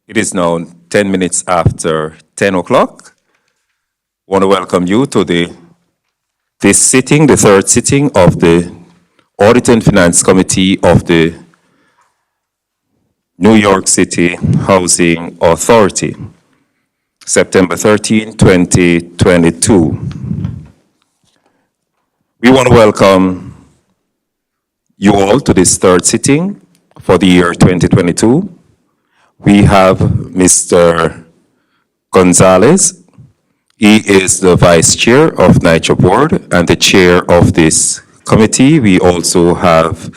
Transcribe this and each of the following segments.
It is now 10 minutes after 10 o'clock. I want to welcome you to this sitting, the third sitting of the Audit and Finance Committee of the New York City Housing Authority, September 13, 2022. We want to welcome you all to this third sitting for the year 2022. We have Mr. Gonzalez. He is the Vice Chair of NYCHA Board and the Chair of this committee. We also have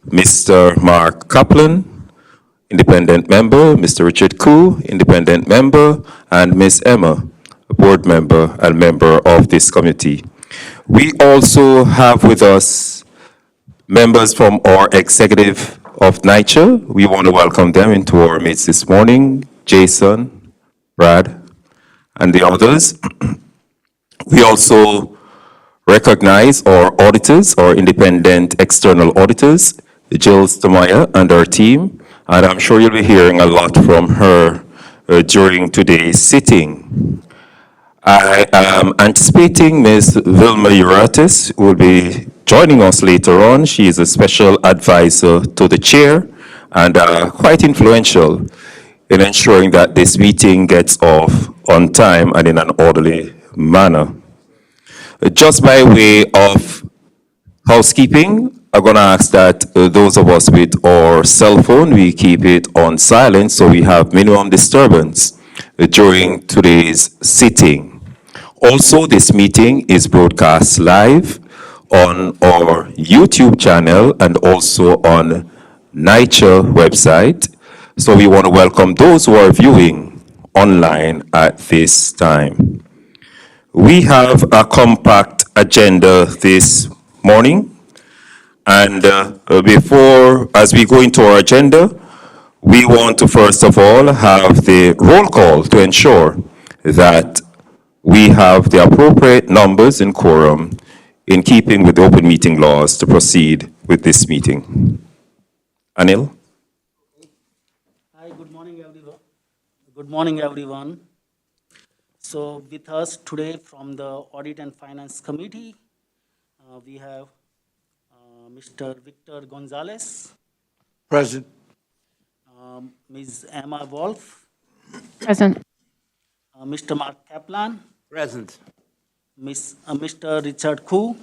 Mr. Mark Kaplan, Independent Member, Mr. Richard Koo, Independent Member, and Ms. Emma, a Board Member and Member of this committee. We also have with us members from our executive of NYCHA. We want to welcome them into our midst this morning, Jason, Brad, and the others. We also recognize our auditors, our independent external auditors, Jill Stamaya and her team, and I'm sure you'll be hearing a lot from her during today's sitting. I am anticipating Ms. Vilma Uratis will be joining us later on. She is a special advisor to the chair and quite influential in ensuring that this meeting gets off on time and in an orderly manner. Just by way of housekeeping, I'm going to ask that those of us with our cell phone, we keep it on silent so we have minimum disturbance during today's sitting. Also, this meeting is broadcast live on our YouTube channel and also on NYCHA website. So we want to welcome those who are viewing online at this time. We have a compact agenda this morning. And as we go into our agenda, we want to first of all have the roll call to ensure that we have the appropriate numbers and quorum in keeping with the open meeting laws to proceed with this meeting. Anil? Hi, good morning, everyone. Good morning, everyone. So with us today from the Audit and Finance Committee, we have Mr. Victor Gonzalez. Present. Ms. Emma Wolf. Present. Mr. Mark Kaplan. Present. Mr. Richard Koo.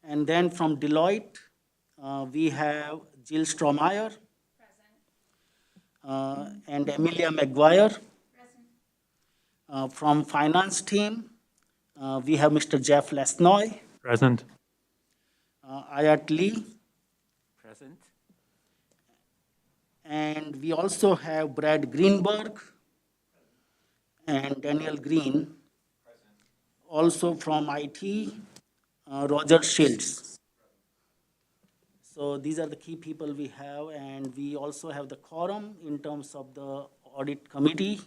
And then from Deloitte, we have Jill Strohmeyer. And Emilia McGuire. From finance team, we have Mr. Jeff Lesnoy. Present. Ayat Lee. Present. And we also have Brad Greenberg and Daniel Green. Also from IT, Roger Shields. So these are the key people we have, and we also have the quorum in terms of the audit committee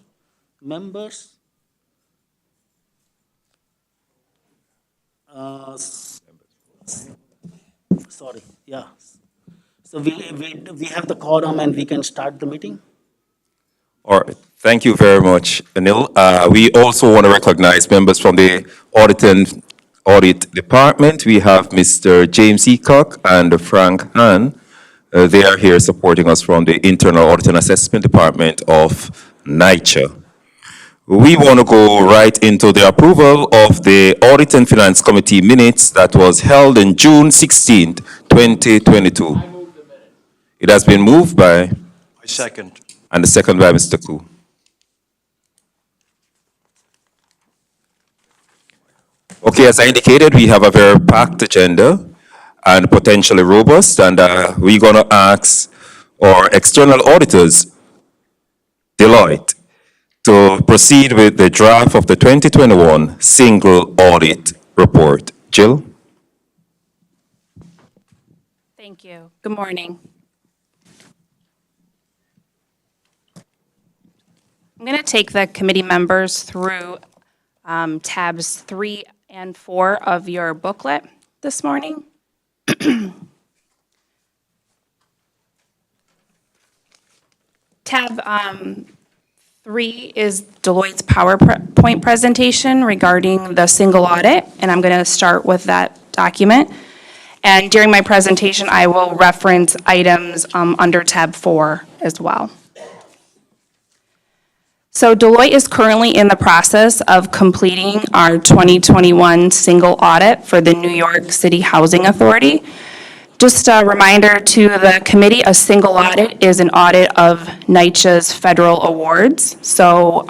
members. Sorry, yeah. So we have the quorum and we can start the meeting. All right. Thank you very much, Anil. We also want to recognize members from the Audit Department. We have Mr. James Eacock and Frank Hahn. They are here supporting us from the Internal Audit and Assessment Department of NYCHA. We want to go right into the approval of the Audit and Finance Committee minutes that was held in June 16th, 2022. It has been moved by... I second. And the second by Mr. Koo. Okay, as I indicated, we have a very packed agenda and potentially robust, and we're going to ask our external auditors, Deloitte, to proceed with the draft of the 2021 Single Audit Report. Jill? Thank you. Good morning. I'm going to take the committee members through tabs 3 and 4 of your booklet this morning. Tab 3 is Deloitte's PowerPoint presentation regarding the single audit, and I'm going to start with that document. And during my presentation, I will reference items under tab 4 as well. So Deloitte is currently in the process of completing our 2021 single audit for the New York City Housing Authority. Just a reminder to the committee, a single audit is an audit of NYCHA's federal awards, so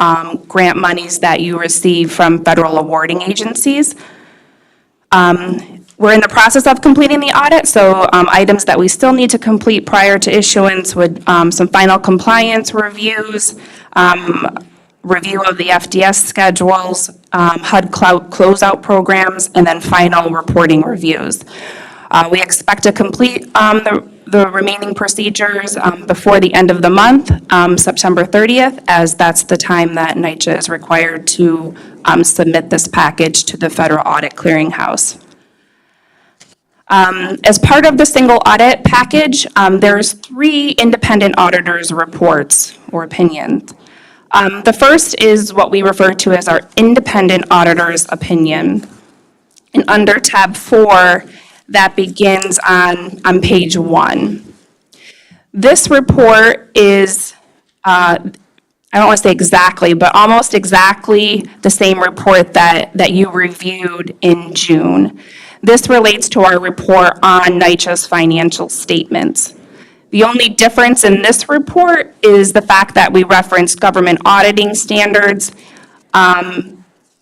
grant monies that you receive from federal awarding agencies. We're in the process of completing the audit, so items that we still need to complete prior to issuance would some final compliance reviews, review of the FDS schedules, HUD closeout programs, and then final reporting reviews. We expect to complete the remaining procedures before the end of the month, September 30th, as that's the time that NYCHA is required to submit this package to the Federal Audit Clearinghouse. As part of the single audit package, there's 3 independent auditors' reports or opinions. The first is what we refer to as our independent auditor's opinion. And under tab 4, that begins on page 1. This report is, I don't want to say exactly, but almost exactly the same report that you reviewed in June. This relates to our report on NYCHA's financial statements. The only difference in this report is the fact that we reference government auditing standards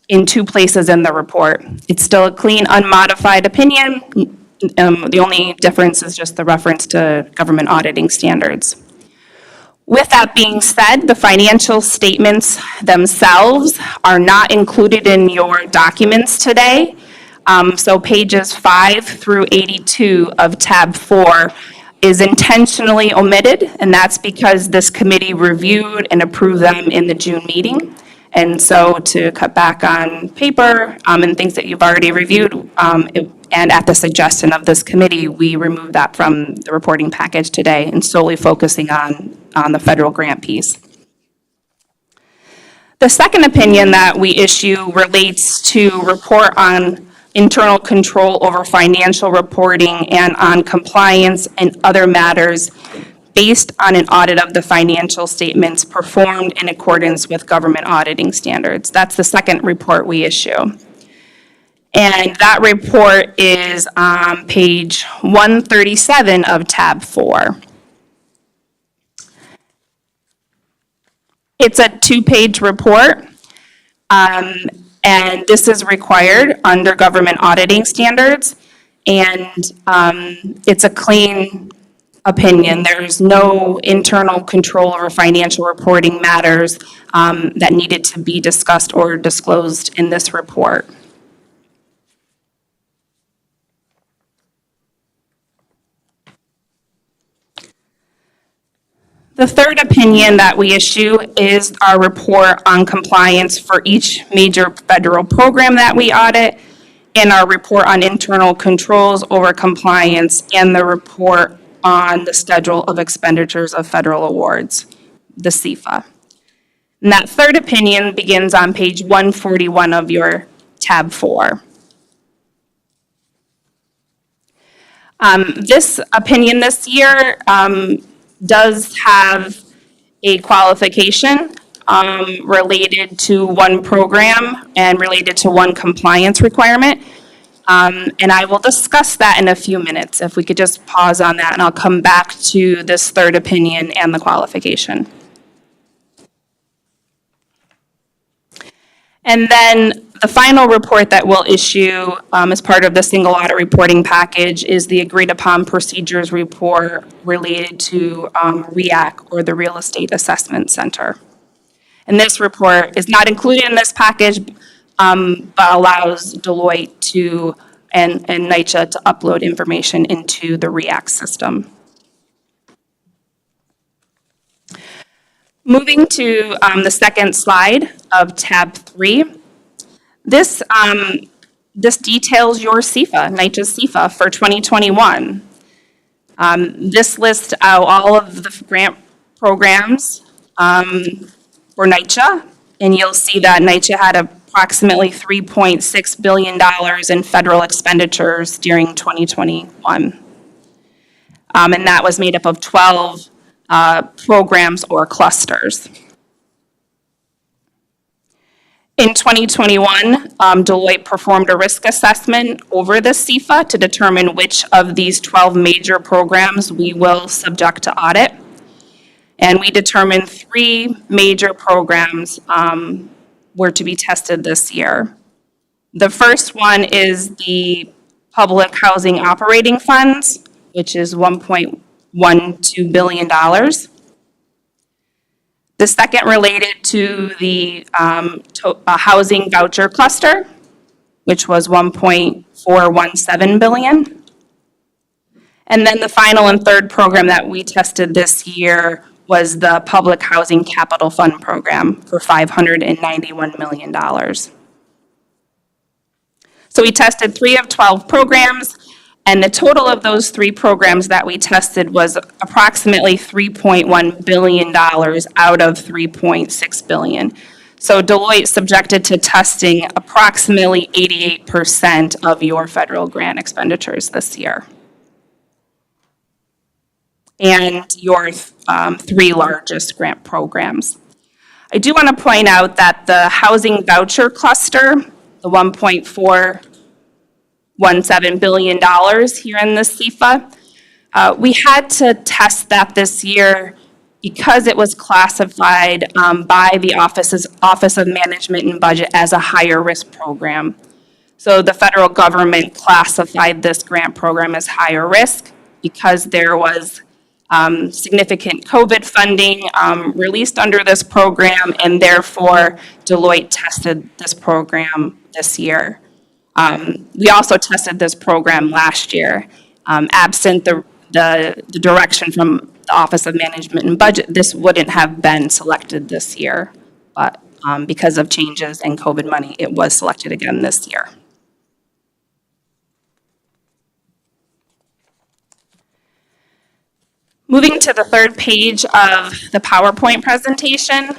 in 2 places in the report. It's still a clean, unmodified opinion. The only difference is just the reference to government auditing standards. With that being said, the financial statements themselves are not included in your documents today. So pages 5 through 82 of tab 4 is intentionally omitted, and that's because this committee reviewed and approved them in the June meeting. And so to cut back on paper and things that you've already reviewed, and at the suggestion of this committee, we removed that from the reporting package today and solely focusing on the federal grant piece. The second opinion that we issue relates to report on internal control over financial reporting and on compliance and other matters based on an audit of the financial statements performed in accordance with government auditing standards. That's the second report we issue. And that report is on page 137 of tab 4. It's a 2-page report. And this is required under government auditing standards, and it's a clean opinion. There's no internal control over financial reporting matters that needed to be discussed or disclosed in this report. The third opinion that we issue is our report on compliance for each major federal program that we audit, and our report on internal controls over compliance, and the report on the schedule of expenditures of federal awards, the CFA. And that third opinion begins on page 141 of your tab 4. This opinion this year does have a qualification related to one program and related to one compliance requirement. And I will discuss that in a few minutes. If we could just pause on that, and I'll come back to this third opinion and the qualification. And then the final report that we'll issue as part of the single audit reporting package is the agreed upon procedures report related to REAC, or the Real Estate Assessment Center. And this report is not included in this package, but allows Deloitte to and NYCHA to upload information into the REAC system. Moving to the second slide of tab 3, this details your CFA, NYCHA's CFA for 2021. This lists out all of the grant programs for NYCHA, and you'll see that NYCHA had approximately $3.6 billion in federal expenditures during 2021. And that was made up of 12 programs or clusters. In 2021, Deloitte performed a risk assessment over the CFA to determine which of these 12 major programs we will subject to audit. And we determined 3 major programs were to be tested this year. The first one is the Public Housing Operating Funds, which is $1.12 billion. The second related to the housing voucher cluster, which was $1.417 billion. And then the final and third program that we tested this year was the Public Housing Capital Fund Program for $591 million. So we tested 3 of 12 programs, and the total of those 3 programs that we tested was approximately $3.1 billion out of $3.6 billion. So Deloitte subjected to testing approximately 88% of your federal grant expenditures this year. And your 3 largest grant programs. I do want to point out that the housing voucher cluster, the $1.417 billion here in the CFA, we had to test that this year because it was classified by the Office of Management and Budget as a higher risk program. So the federal government classified this grant program as higher risk because there was significant COVID funding released under this program, and therefore Deloitte tested this program this year. We also tested this program last year. Absent the direction from the Office of Management and Budget, this wouldn't have been selected this year. But because of changes in COVID money, it was selected again this year. Moving to the third page of the PowerPoint presentation,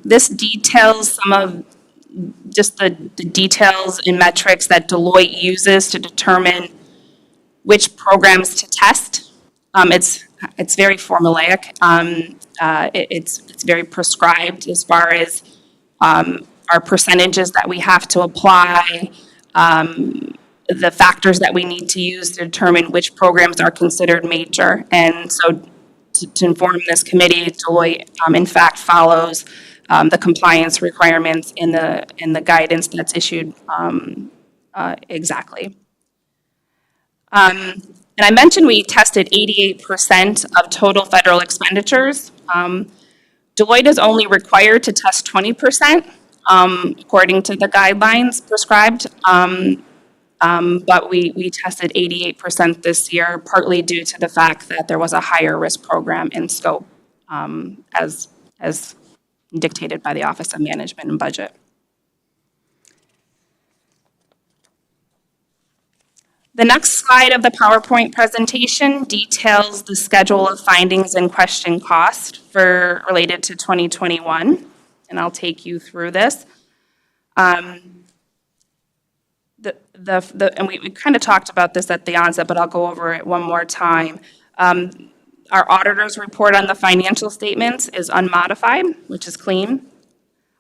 this details some of just the details and metrics that Deloitte uses to determine which programs to test. It's very formulaic. It's very prescribed as far as our percentages that we have to apply, the factors that we need to use to determine which programs are considered major. And so to inform this committee, Deloitte in fact follows the compliance requirements in the guidance that's issued exactly. And I mentioned we tested 88% of total federal expenditures. Deloitte is only required to test 20% according to the guidelines prescribed. But we tested 88% this year, partly due to the fact that there was a higher risk program in scope as dictated by the Office of Management and Budget. The next slide of the PowerPoint presentation details the schedule of findings and question cost related to 2021, and I'll take you through this. And we kind of talked about this at the onset, but I'll go over it one more time. Our auditor's report on the financial statements is unmodified, which is clean.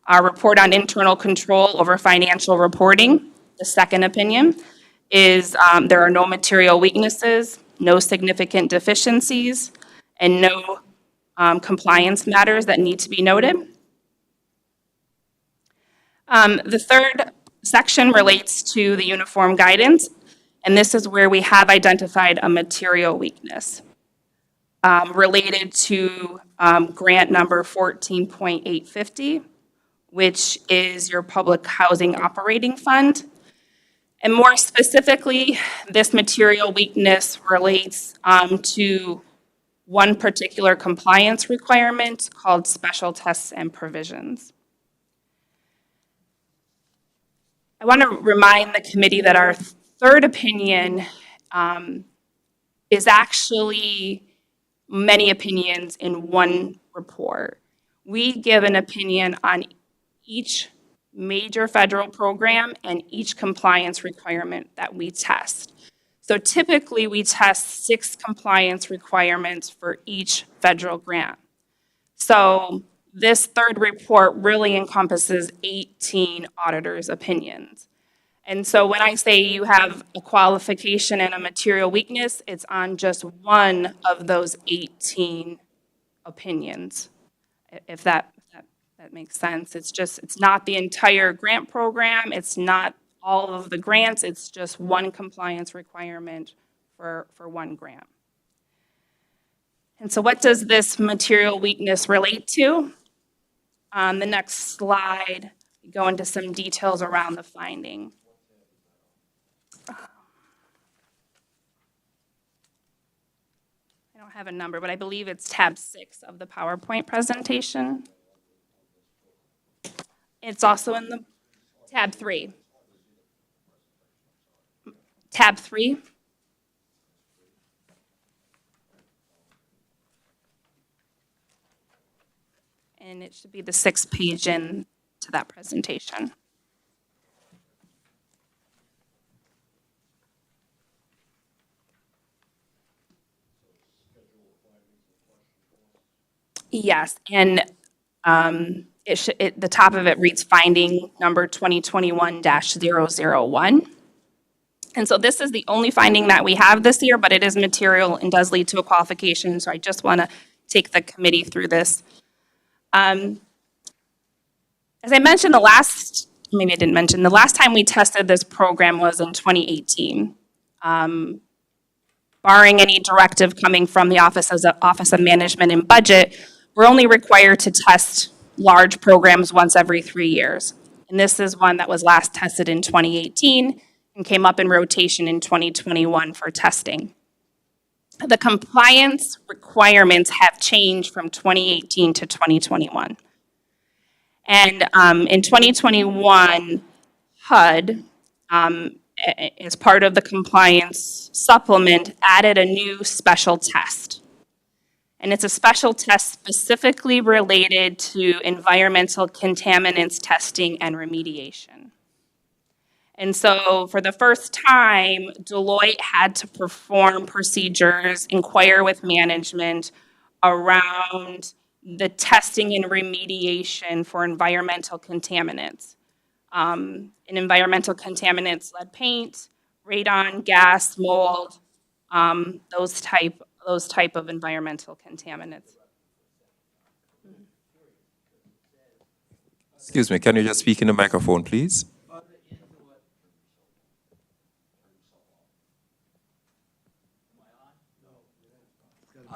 Our report on internal control over financial reporting, the second opinion, is there are no material weaknesses, no significant deficiencies, and no compliance matters that need to be noted. The third section relates to the uniform guidance, and this is where we have identified a material weakness related to grant number 14.850, which is your Public Housing Operating Fund. And more specifically, this material weakness relates to one particular compliance requirement called special tests and provisions. I want to remind the committee that our third opinion is actually many opinions in one report. we give an opinion on each major federal program and each compliance requirement that we test. So typically, we test 6 compliance requirements for each federal grant. So this third report really encompasses 18 auditors' opinions. And so when I say you have a qualification and a material weakness, it's on just one of those 18 opinions, if that makes sense. It's not the entire grant program, it's not all of the grants, it's just one compliance requirement for one grant. And so what does this material weakness relate to? On the next slide, we go into some details around the finding. I don't have a number, but I believe it's tab 6 of the PowerPoint presentation. It's also in the tab 3. Tab 3. And it should be the 6th page in to that presentation. Yes, and the top of it reads finding number 2021-001. And so this is the only finding that we have this year, but it is material and does lead to a qualification, so I just want to take the committee through this. As I mentioned the last time we tested this program was in 2018. Barring any directive coming from the Office of Management and Budget, we're only required to test large programs once every 3 years. And this is one that was last tested in 2018 and came up in rotation in 2021 for testing. The compliance requirements have changed from 2018 to 2021. And in 2021, HUD, as part of the compliance supplement, added a new special test. And it's a special test specifically related to environmental contaminants testing and remediation. And so for the first time, Deloitte had to perform procedures, inquire with management around the testing and remediation for environmental contaminants. In environmental contaminants, lead paint, radon, gas, mold, those type of environmental contaminants. Excuse me, can you just speak in the microphone, please?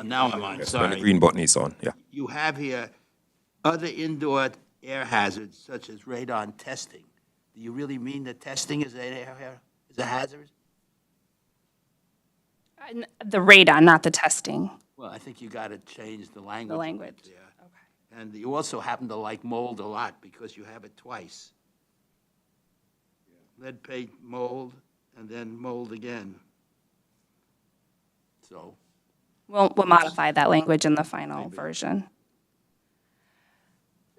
Now I'm on, When the sorry. green button is on, yeah. You have here other indoor air hazards such as radon testing. Do you really mean that testing is a hazard? The radon, not the testing. Well, I think you got to change the language. The language. Yeah. And you also happen to like mold a lot because you have it twice. Lead paint, mold, and then mold again. So. We'll modify that language in the final version.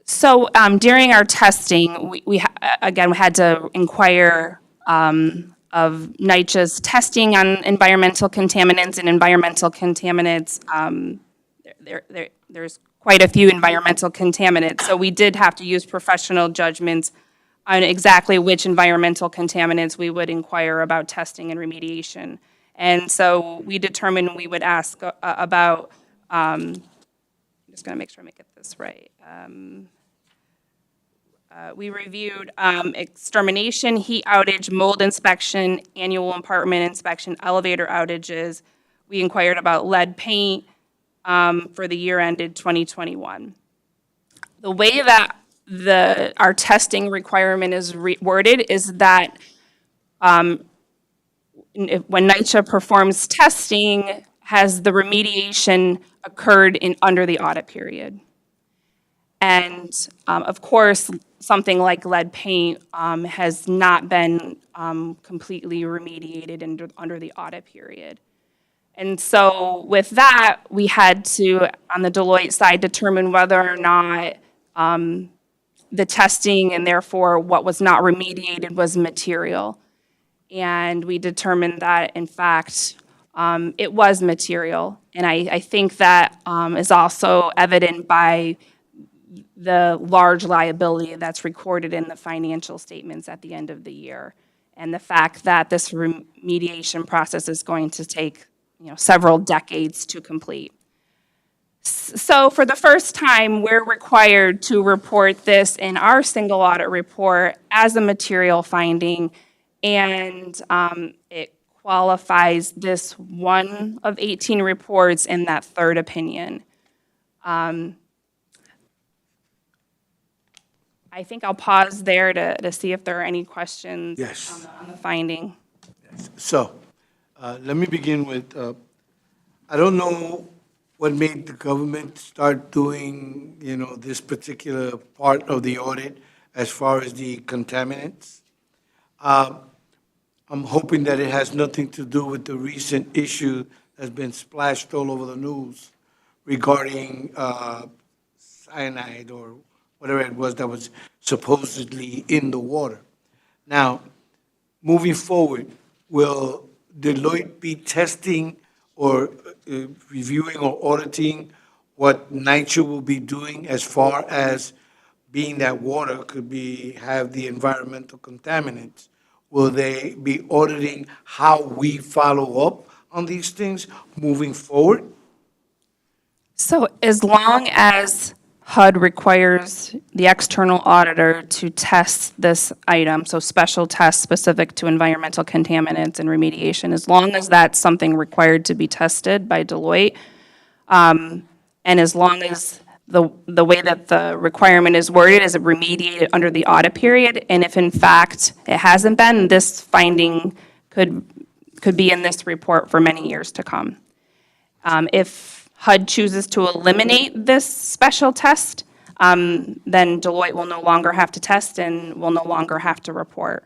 So during our testing, we had to inquire of NYCHA's testing on environmental contaminants and environmental contaminants. There's quite a few environmental contaminants, so we did have to use professional judgments on exactly which environmental contaminants we would inquire about testing and remediation. And so we determined we would ask about, I'm just going to make sure I get this right. We reviewed extermination, heat outage, mold inspection, annual apartment inspection, elevator outages. We inquired about lead paint for the year ended 2021. The way that our testing requirement is worded is that when NYCHA performs testing, has the remediation occurred under the audit period. And of course, something like lead paint has not been completely remediated under the audit period. And so with that, we had to, on the Deloitte side, determine whether or not the testing and therefore what was not remediated was material. And we determined that, in fact, it was material. And I think that is also evident by the large liability that's recorded in the financial statements at the end of the year. And the fact that this remediation process is going to take, several decades to complete. So for the first time, we're required to report this in our single audit report as a material finding, and it qualifies this one of 18 reports in that third opinion. I think I'll pause there to see if there are any questions Yes. on the finding. So, let me begin with, I don't know what made the government start doing, this particular part of the audit as far as the contaminants. I'm hoping that it has nothing to do with the recent issue that's been splashed all over the news regarding cyanide or whatever it was that was supposedly in the water. Now, moving forward, will Deloitte be testing or reviewing or auditing what NYCHA will be doing as far as being that water could have the environmental contaminants? Will they be auditing how we follow up on these things moving forward? So as long as HUD requires the external auditor to test this item, so special tests specific to environmental contaminants and remediation, as long as that's something required to be tested by Deloitte, and as long as the way that the requirement is worded is remediated under the audit period, and if in fact it hasn't been, this finding could be in this report for many years to come. If HUD chooses to eliminate this special test, then Deloitte will no longer have to test and will no longer have to report.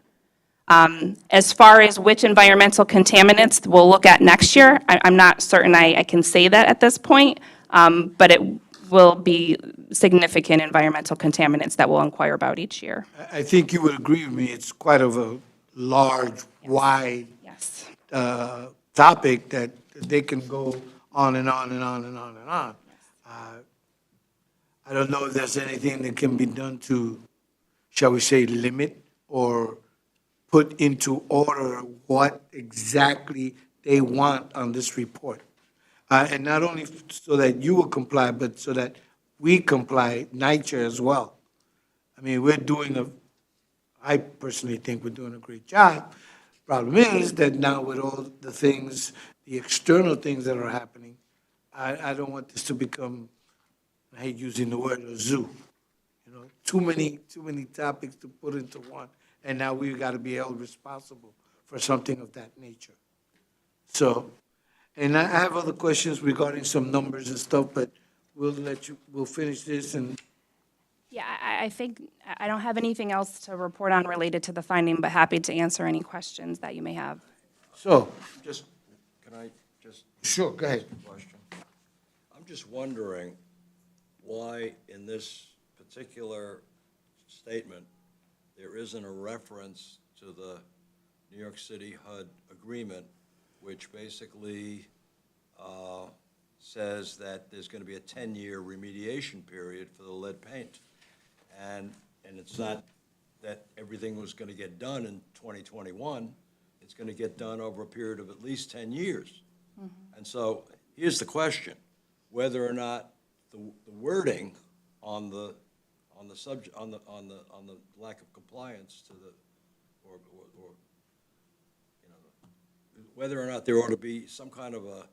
As far as which environmental contaminants we'll look at next year, I'm not certain I can say that at this point, but it will be significant environmental contaminants that we'll inquire about each year. I think you would agree with me, it's quite of a large, wide Yes. topic that they can go on and on and on and on and on. I don't know if there's anything that can be done to, shall we say, limit or put into order what exactly they want on this report. And not only so that you will comply, but so that we comply, NYCHA as well. I mean, I personally think we're doing a great job. Problem is that now with all the things, the external things that are happening, I don't want this to become, I hate using the word, a zoo. Too many topics to put into one, and now we've got to be held responsible for something of that nature. So, and I have other questions regarding some numbers and stuff, but we'll finish this and. Yeah, I think, I don't have anything else to report on related to the finding, but happy to answer any questions that you may have. So, Can I just sure, go ahead. question? I'm just wondering why in this particular statement, there isn't a reference to the New York City HUD agreement, which basically says that there's going to be a 10-year remediation period for the lead paint. And it's not that everything was going to get done in 2021. It's going to get done over a period of at least 10 years. And so here's the question, whether or not the wording on the subject, on the lack of compliance to the, or whether or not there ought to be some kind of a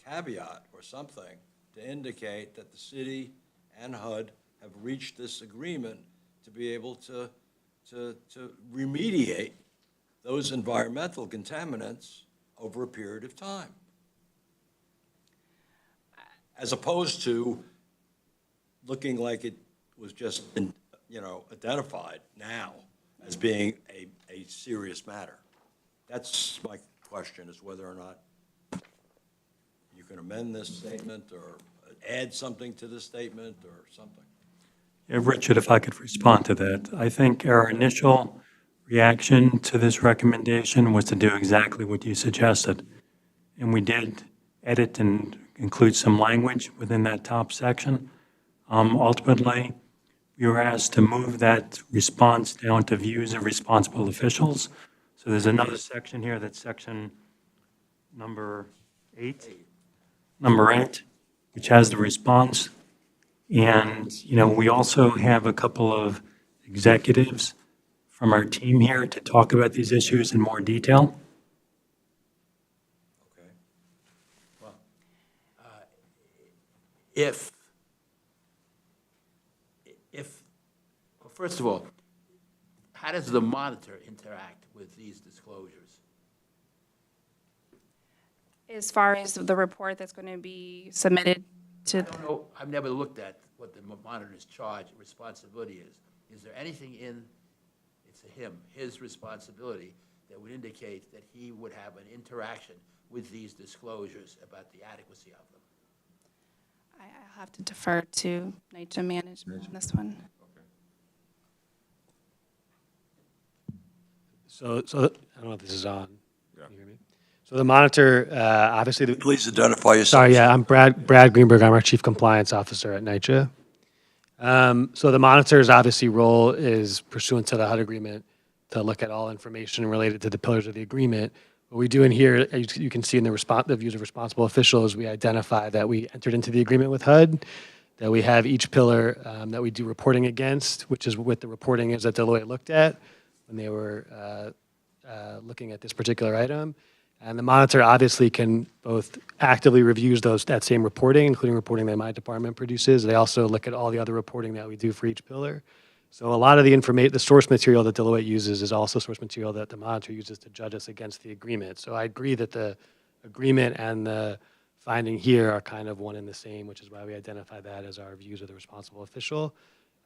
caveat or something to indicate that the city and HUD have reached this agreement to be able to remediate those environmental contaminants over a period of time, as opposed to looking like it was just, identified now as being a serious matter. That's my question, is whether or not can amend this statement or add something to the statement or something. Yeah, Richard, if I could respond to that. I think our initial reaction to this recommendation was to do exactly what you suggested. And we did edit and include some language within that top section. Ultimately, we were asked to move that response down to views of responsible officials. So there's another section here, that's section number 8. Number 8, which has the response. And, we also have a couple of executives from our team here to talk about these issues in more detail. Okay. If, well, first of all, how does the monitor interact with these disclosures? As far as the report that's going to be submitted I to, don't know, I've never looked at what the monitor's charge, responsibility is. Is there anything in, it's his responsibility that would indicate that he would have an interaction with these disclosures about the adequacy of them? I'll have to defer to NYCHA management on this one. So I don't know if this is on. Can you hear me? So the monitor, obviously, Please identify yourself. sorry, yeah, I'm Brad Greenberg. I'm our Chief Compliance Officer at NYCHA. So the monitor's obviously role is pursuant to the HUD agreement to look at all information related to the pillars of the agreement. What we do in here, as you can see in the views of responsible officials, we identify that we entered into the agreement with HUD, that we have each pillar that we do reporting against, which is what the reporting is that Deloitte looked at when they were looking at this particular item. And the monitor obviously can both actively reviews that same reporting, including reporting that my department produces. They also look at all the other reporting that we do for each pillar. So a lot of the source material that Deloitte uses is also source material that the monitor uses to judge us against the agreement. So I agree that the agreement and the finding here are kind of one and the same, which is why we identify that as our views of the responsible official.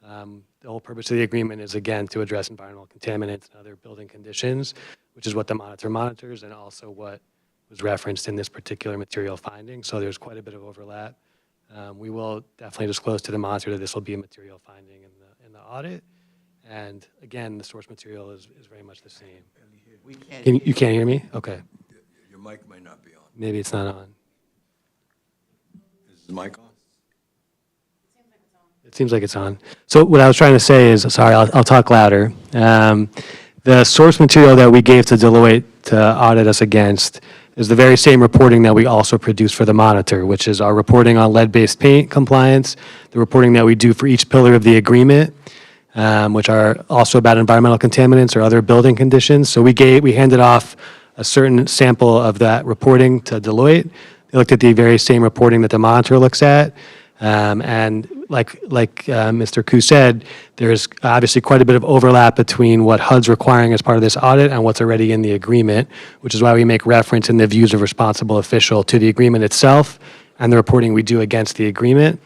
The whole purpose of the agreement is, again, to address environmental contaminants and other building conditions, which is what the monitor monitors and also what was referenced in this particular material finding. So there's quite a bit of overlap. We will definitely disclose to the monitor that this will be a material finding in the audit. And again, the source material is very much the same. We can't. You can't hear me? Okay. Your mic may not be on. Maybe it's not on. Is the mic on? It seems like it's on. So what I was trying to say is, sorry, I'll talk louder. The source material that we gave to Deloitte to audit us against is the very same reporting that we also produce for the monitor, which is our reporting on lead-based paint compliance, the reporting that we do for each pillar of the agreement, which are also about environmental contaminants or other building conditions. So we handed off a certain sample of that reporting to Deloitte. They looked at the very same reporting that the monitor looks at. And like Mr. Koo said, there's obviously quite a bit of overlap between what HUD's requiring as part of this audit and what's already in the agreement, which is why we make reference in the views of responsible official to the agreement itself and the reporting we do against the agreement.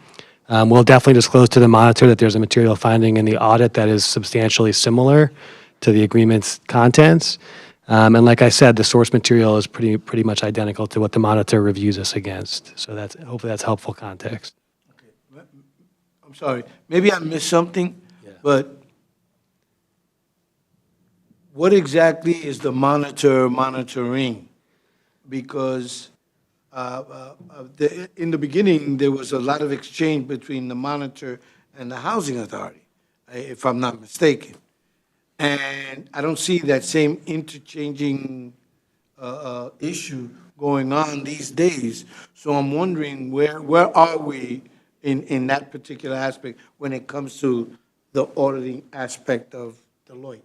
We'll definitely disclose to the monitor that there's a material finding in the audit that is substantially similar to the agreement's contents. And like I said, the source material is pretty much identical to what the monitor reviews us against. So hopefully that's helpful context. I'm sorry, maybe I missed something, but what exactly is the monitor monitoring? Because in the beginning, there was a lot of exchange between the monitor and the housing authority, if I'm not mistaken. And I don't see that same interchanging issue going on these days. So I'm wondering, where are we in that particular aspect when it comes to the auditing aspect of Deloitte?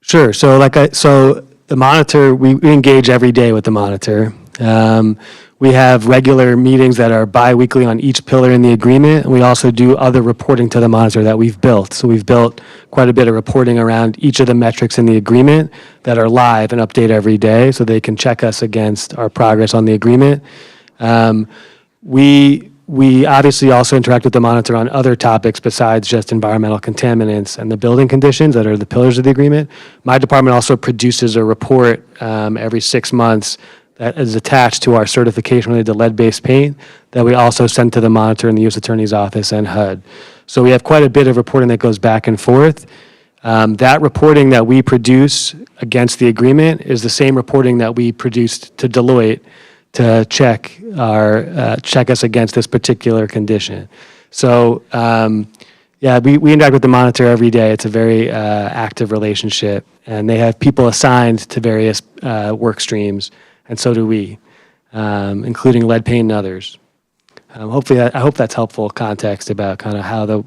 Sure. So the monitor, we engage every day with the monitor. We have regular meetings that are biweekly on each pillar in the agreement, and we also do other reporting to the monitor that we've built. So we've built quite a bit of reporting around each of the metrics in the agreement that are live and update every day, so they can check us against our progress on the agreement. We obviously also interact with the monitor on other topics besides just environmental contaminants and the building conditions that are the pillars of the agreement. My department also produces a report every 6 months that is attached to our certification related to lead-based paint that we also send to the monitor in the U.S. Attorney's Office and HUD. So we have quite a bit of reporting that goes back and forth. That reporting that we produce against the agreement is the same reporting that we produced to Deloitte to check us against this particular condition. So, yeah, we interact with the monitor every day. It's a very active relationship, and they have people assigned to various work streams, and so do we, including lead paint and others. Hopefully, I hope that's helpful context about kind of how the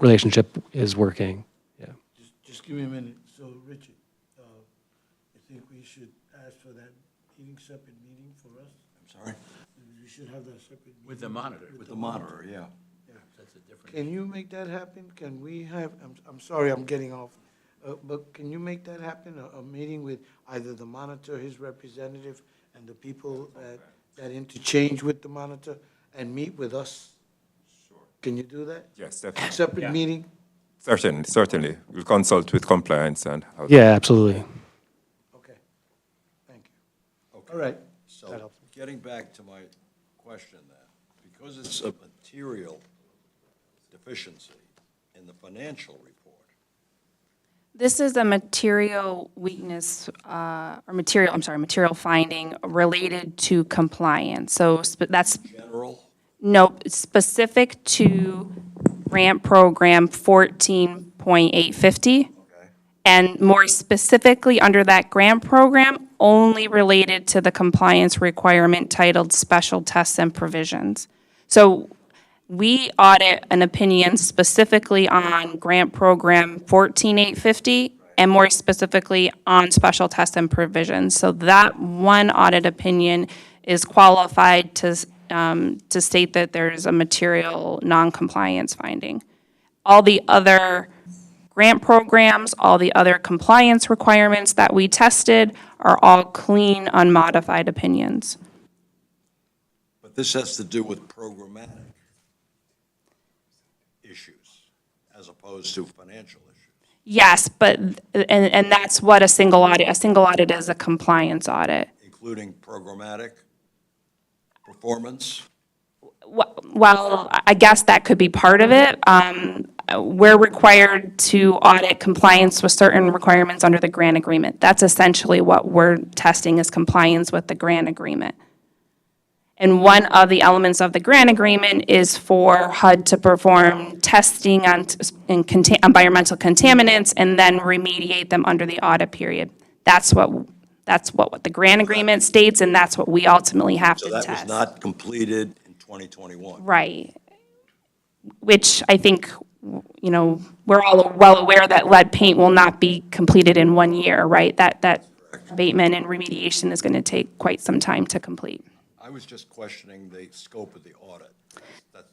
relationship is working. Yeah. Just give me a minute. So, Richard, I think we should ask for that separate meeting for us? I'm sorry? We should have that separate meeting. With the monitor. With the monitor, yeah. That's a different. Can you make that happen? Can we have, I'm sorry, I'm getting off, but can you make that happen? A meeting with either the monitor, his representative, and the people that interchange with the monitor, and meet with us? Sure. Can you do that? Yes, definitely. Separate meeting? Certainly. We'll consult with compliance and how. Yeah, absolutely. Okay. Thank you. Okay. All right. So, That helps. getting back to my question then, because it's a material deficiency in the financial report, This is a material weakness, material finding related to compliance. So that's, general, no, specific to grant program 14.850. okay? And more specifically, under that grant program, only related to the compliance requirement titled Special Tests and Provisions. So we audit an opinion specifically on grant program 14.850 and more specifically on Special Tests and Provisions. So that one audit opinion is qualified to state that there's a material non-compliance finding. All the other grant programs, all the other compliance requirements that we tested are all clean, unmodified opinions. But this has to do with programmatic issues as opposed to financial issues. Yes, but, and that's what a single audit is a compliance audit. Including programmatic performance? Well, I guess that could be part of it. We're required to audit compliance with certain requirements under the grant agreement. That's essentially what we're testing is compliance with the grant agreement. And one of the elements of the grant agreement is for HUD to perform testing on environmental contaminants and then remediate them under the audit period. That's what the grant agreement states, and that's what we ultimately have So to that test. was not completed in 2021? Right. Which I think, you know, we're all well aware that lead paint will not be completed in 1 year, right? That abatement and remediation is going to take quite some time to complete. I was just questioning the scope of the audit, that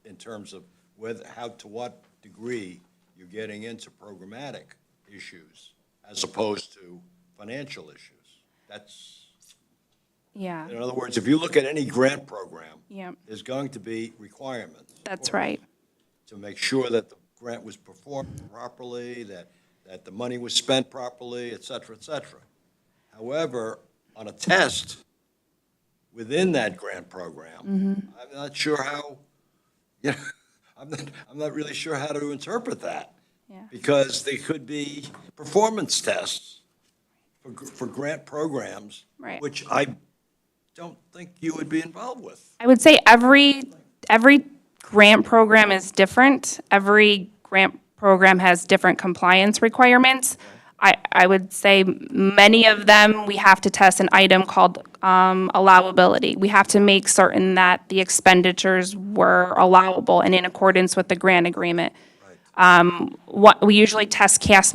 in terms of whether, to what degree you're getting into programmatic issues as opposed to financial issues. That's, Yeah, in other words, if you look at any grant program, yeah, there's going to be requirements. that's right. To make sure that the grant was performed properly, that the money was spent properly, et cetera, et cetera. However, on a test within that grant program, I'm not sure how, you know, I'm not really sure how to interpret that. Yeah. Because they could be performance tests for grant programs, Right. which I don't think you would be involved with. I would say every grant program is different. Every grant program has different compliance requirements. I would say many of them, we have to test an item called allowability. We have to make certain that the expenditures were allowable and in accordance with the grant agreement. We usually test cash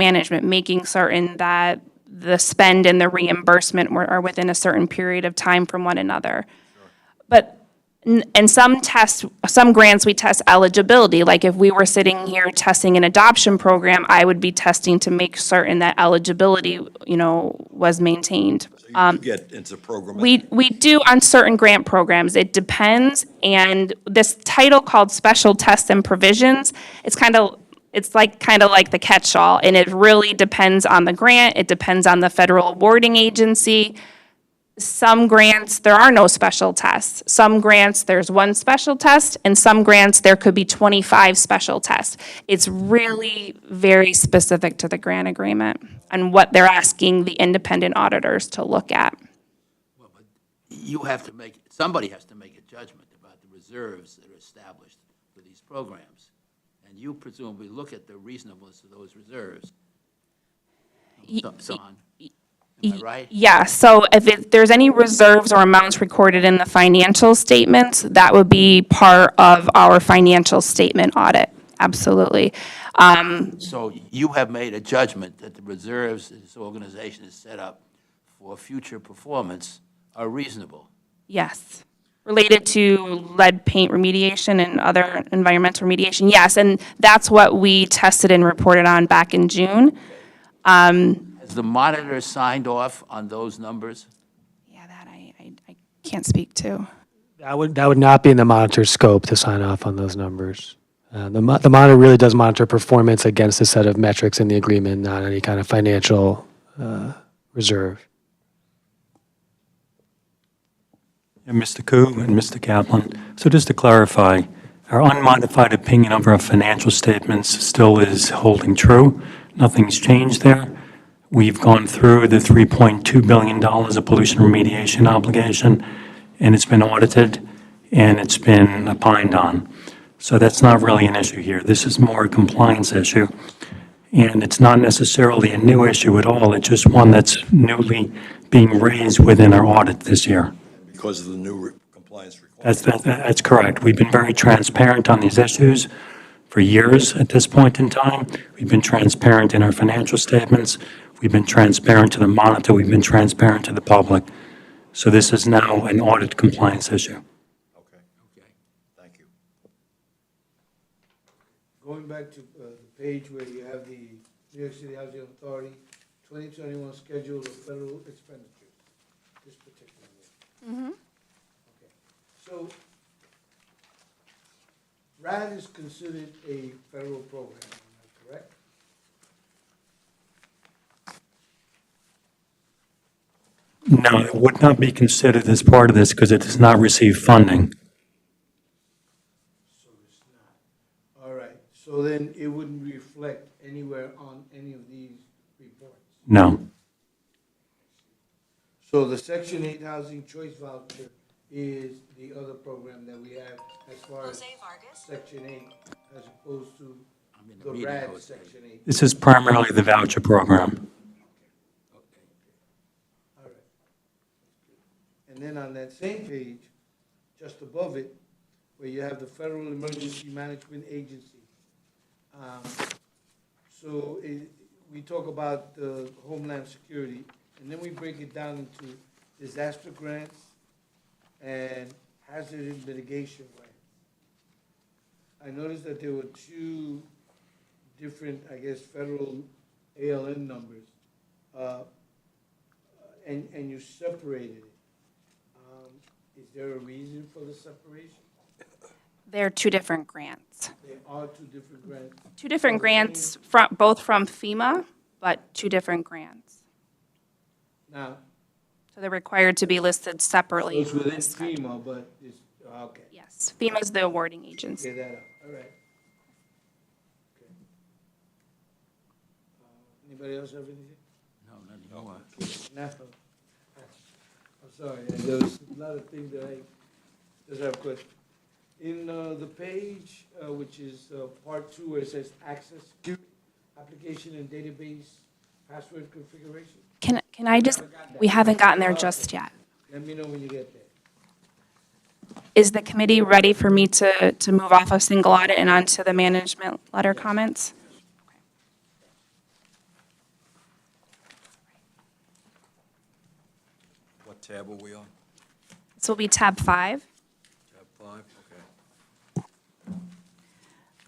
management, making certain that the spend and the reimbursement are within a certain period of time from one another. But in some grants, we test eligibility. Like if we were sitting here testing an adoption program, I would be testing to make certain that eligibility, you know, was maintained. So you do get into programmatic. We do on certain grant programs. It depends. And this title called Special Tests and Provisions, it's kind of like the catch-all. And it really depends on the grant. It depends on the federal awarding agency. Some grants, there are no special tests. Some grants, there's one special test, and some grants, there could be 25 special tests. It's really very specific to the grant agreement and what they're asking the independent auditors to look at. You have to make, somebody has to make a judgment about the reserves that are established for these programs. And you presumably look at the reasonableness of those reserves. Son, am I right? Yeah, so if there's any reserves or amounts recorded in the financial statements, that would be part of our financial statement audit, absolutely. So you have made a judgment that the reserves that this organization has set up for future performance are reasonable. Yes. Related to lead paint remediation and other environmental remediation, yes, and that's what we tested and reported on back in June. Has the monitor signed off on those numbers? Yeah, that I can't speak to. That would not be in the monitor's scope to sign off on those numbers. The monitor really does monitor performance against a set of metrics in the agreement, not any kind of financial reserve. And Mr. Koo and Mr. Kaplan, so just to clarify, our unmodified opinion of our financial statements still is holding true. Nothing's changed there. We've gone through the $3.2 billion of pollution remediation obligation, and it's been audited, and it's been opined on. So that's not really an issue here. This is more a compliance issue, and it's not necessarily a new issue at all. It's just one that's newly being raised within our audit this year. Because of the new compliance requirements. That's correct. We've been very transparent on these issues for years at this point in time. We've been transparent in our financial statements. We've been transparent to the monitor. We've been transparent to the public. So this is now an audit compliance issue. Okay, Okay. thank you. Going back to the page where you have the New York City Housing Authority 2021 schedule of federal expenditures, this particular one. Okay. So RAD is considered a federal program, am I correct? No, it would not be considered as part of this because it does not receive funding. So it's not. All right, so then it wouldn't reflect anywhere on any of these reports? No. So the Section 8 Housing Choice Voucher is the other program that we have as far as Section 8, as opposed to I'm in the meeting, RAD Jose. Section 8. This is primarily the voucher program. All right. And then on that same page, just above it, where you have the Federal Emergency Management Agency. So we talk about the Homeland Security, and then we break it down into disaster grants and hazard mitigation grants. I noticed that there were two different, I guess, federal ALN numbers, and you separated it. Is there a reason for the separation? They're two different grants. There are two different grants. Two different grants, both from FEMA, but two different grants. Now, So they're required to be listed separately. it's within in the schedule. FEMA, but it's, okay. Yes, FEMA is the awarding agency. Get that out, all right. Okay. Anybody else have anything? No, none more. No. I'm sorry, there was a lot of things that I just have questions. In the page, which is part 2, where it says access security, application and database, password configuration, Can I just, we haven't gotten there just yet. let me know when you get there. Is the committee ready for me to move off of single audit and onto the management letter comments? What tab are we on? This will be tab 5. Tab 5, okay.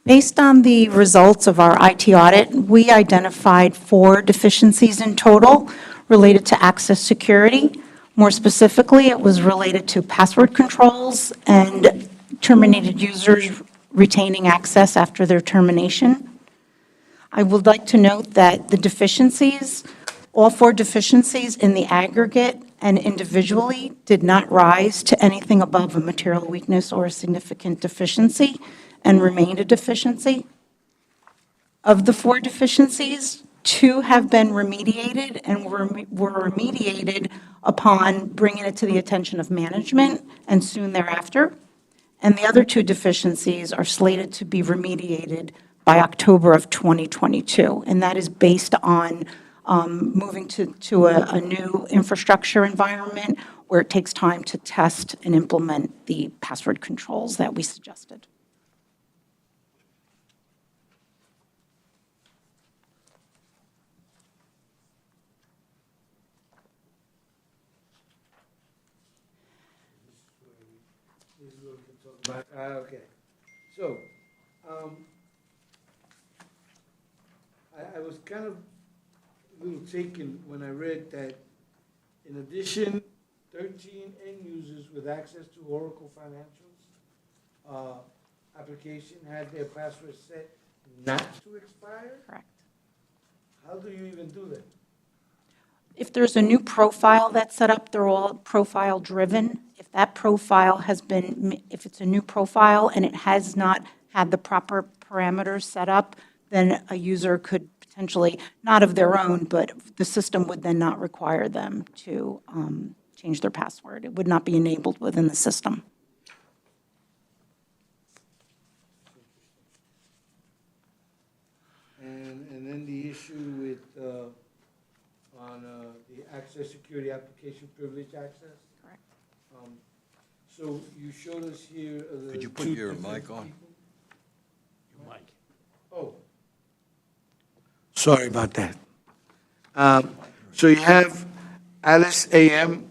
Based on the results of our IT audit, we identified 4 deficiencies in total related to access security. More specifically, it was related to password controls and terminated users retaining access after their termination. I would like to note that the deficiencies, all 4 deficiencies in the aggregate and individually did not rise to anything above a material weakness or a significant deficiency and remained a deficiency. Of the 4 deficiencies, 2 have been remediated and were remediated upon bringing it to the attention of management and soon thereafter. And the other 2 deficiencies are slated to be remediated by October of 2022. And that is based on moving to a new infrastructure environment where it takes time to test and implement the password controls that we suggested. Okay. So, I was kind of a little taken when I read that in addition, 13 end users with access to Oracle Financials application had their password set not to expire? Correct. How do you even do that? If there's a new profile that's set up, they're all profile-driven. If that profile has been, if it's a new profile and it has not had the proper parameters set up, then a user could potentially, not of their own, but the system would then not require them to change their password. It would not be enabled within the system. And then the issue with, on the access security application privilege access? Correct. So you showed us here the. Could you put 2 your different mic on? people? Mike. Oh. Sorry about that. So you have Alice AM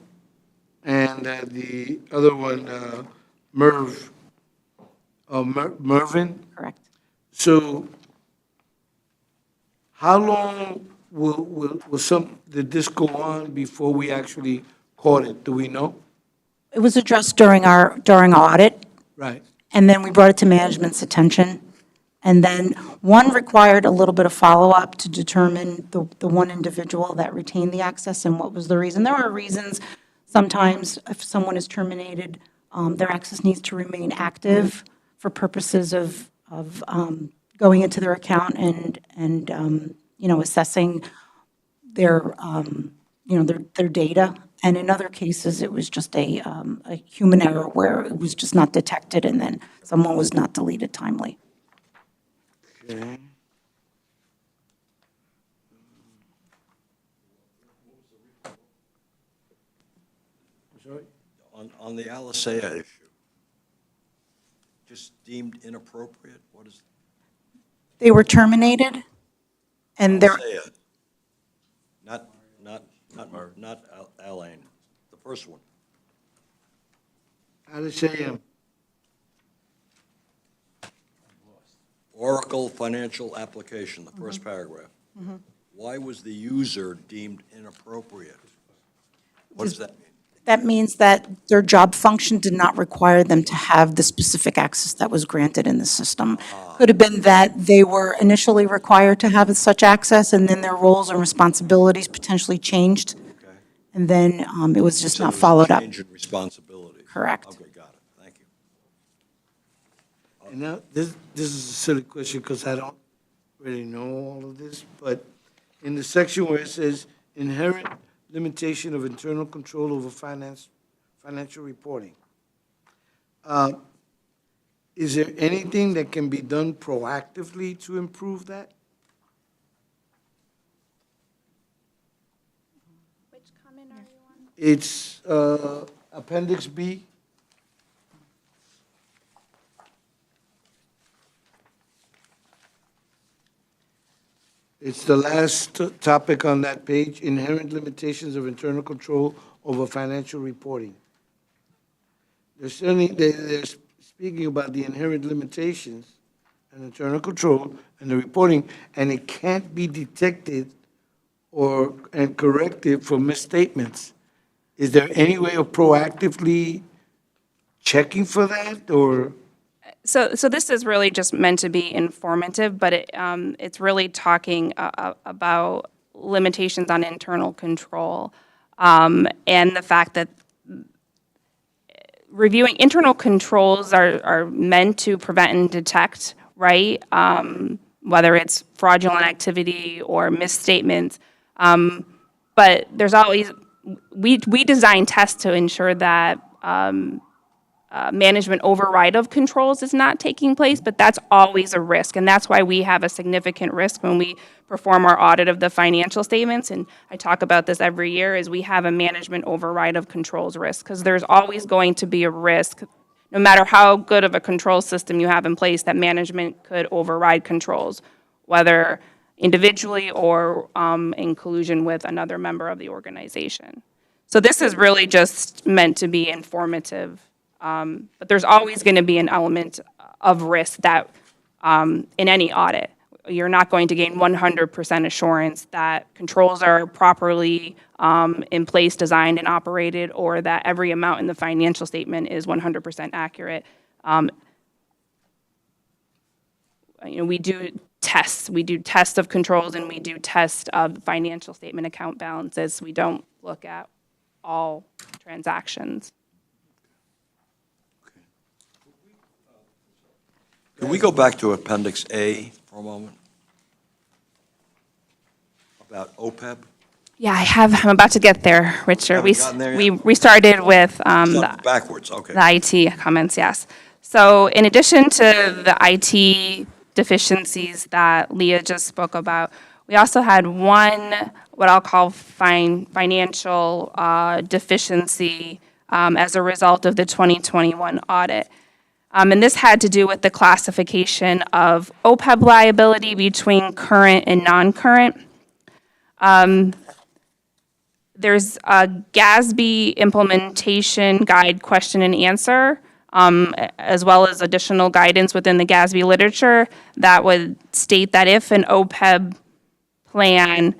and the other one, Mervin. Correct. So how long did this go on before we actually caught it? Do we know? It was addressed during our audit, Right. and then we brought it to management's attention. And then one required a little bit of follow-up to determine the one individual that retained the access and what was the reason. There are reasons, sometimes if someone is terminated, their access needs to remain active for purposes of going into their account and assessing their, their data. And in other cases, it was just a human error where it was just not detected and then someone was not deleted timely. Okay. Sorry? On the Alisea issue, just deemed inappropriate, what is? They were terminated, and they're, Alisea. Not Alain, the first one. Alice AM. Oracle Financial Application, the first paragraph. Why was the user deemed inappropriate? What does that mean? that means that their job function did not require them to have the specific access that was granted in the system. Could have been that they were initially required to have such access, and then their roles and responsibilities potentially changed, Okay. and then it was just So not there was a followed up. Change in responsibility. Correct. Okay, got it, thank you. And now, this is a silly question because I don't really know all of this, but in the section where it says inherent limitation of internal control over financial reporting, is there anything that can be done proactively to improve that? Which comment are you on? It's Appendix B. It's the last topic on that page, inherent limitations of internal control over financial reporting. They're speaking about the inherent limitations and internal control and the reporting, and it can't be detected and corrected for misstatements. Is there any way of proactively checking for that, or? So this is really just meant to be informative, but it's really talking about limitations on internal control. And the fact that reviewing internal controls are meant to prevent and detect, right? Whether it's fraudulent activity or misstatements. But there's always, we design tests to ensure that management override of controls is not taking place, but that's always a risk. And that's why we have a significant risk when we perform our audit of the financial statements. And I talk about this every year, is we have a management override of controls risk, because there's always going to be a risk, no matter how good of a control system you have in place, that management could override controls, whether individually or in collusion with another member of the organization. So this is really just meant to be informative. But there's always going to be an element of risk that, in any audit, you're not going to gain 100% assurance that controls are properly in place, designed, and operated, or that every amount in the financial statement is 100% accurate. We do tests. We do tests of controls, and we do tests of financial statement account balances. We don't look at all transactions. Can we go back to Appendix A for a moment? About OPEB? Yeah, I'm about to get there, Richard. Haven't gotten there yet? We started with Backwards, okay. the IT comments, yes. So in addition to the IT deficiencies that Leah just spoke about, we also had one, what I'll call financial deficiency as a result of the 2021 audit. And this had to do with the classification of OPEB liability between current and non-current. There's a GASB implementation guide question and answer, as well as additional guidance within the GASB literature that would state that if an OPEB plan